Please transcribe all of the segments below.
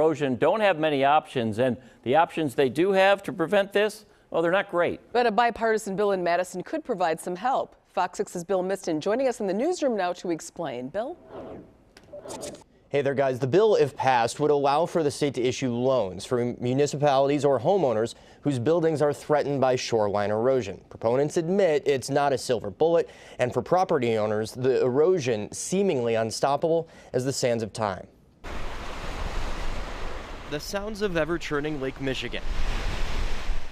erosion don't have many options, and the options they do have to prevent this, well, they're not great. But a bipartisan bill in Madison could provide some help. Fox 6's Bill Miston joining us in the newsroom now to explain. Bill? Hey there, guys. The bill, if passed, would allow for the state to issue loans for municipalities or homeowners whose buildings are threatened by shoreline erosion. Proponents admit it's not a silver bullet, and for property owners, the erosion seemingly unstoppable as the sands of time. The sounds of ever-churning Lake Michigan.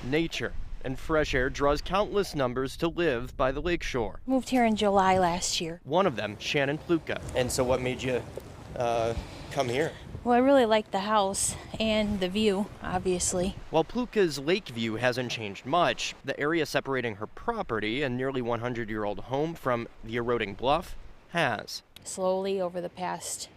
Nature and fresh air draws countless numbers to live by the lakeshore. Moved here in July last year. One of them, Shannon Pluka. And so what made you come here? Well, I really like the house and the view, obviously. While Pluka's lake view hasn't changed much, the area separating her property, a nearly 100-year-old home, from the eroding bluff has. Slowly over the past,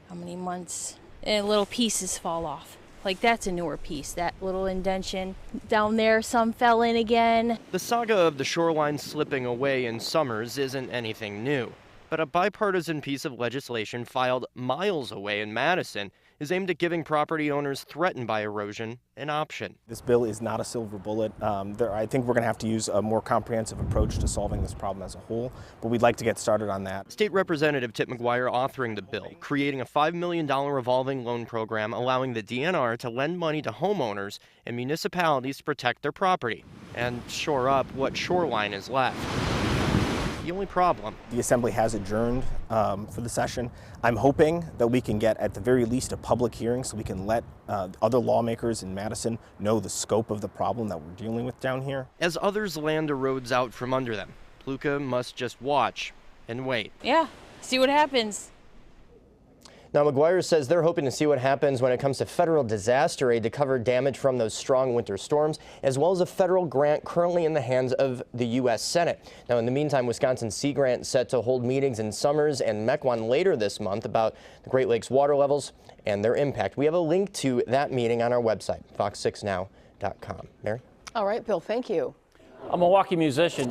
how many months, and little pieces fall off. Like that's a newer piece, that little indention. Down there, some fell in again. The saga of the shoreline slipping away in summers isn't anything new. But a bipartisan piece of legislation filed miles away in Madison is aimed at giving property owners threatened by erosion an option. This bill is not a silver bullet. I think we're going to have to use a more comprehensive approach to solving this problem as a whole, but we'd like to get started on that. State Representative Tip McGuire authoring the bill, creating a $5 million revolving loan program allowing the DNR to lend money to homeowners and municipalities to protect their property and shore up what shoreline is left. The only problem. The Assembly has adjourned for the session. I'm hoping that we can get, at the very least, a public hearing so we can let other lawmakers in Madison know the scope of the problem that we're dealing with down here. As others' land erodes out from under them, Pluka must just watch and wait. Yeah, see what happens. Now, McGuire says they're hoping to see what happens when it comes to federal disaster aid to cover damage from those strong winter storms, as well as a federal grant currently in the hands of the U.S. Senate. Now, in the meantime, Wisconsin's Sea Grant set to hold meetings in Summers and Mequon later this month about the Great Lakes water levels and their impact. We have a link to that meeting on our website, fox6now.com. Mary? All right, Bill, thank you. A Milwaukee musician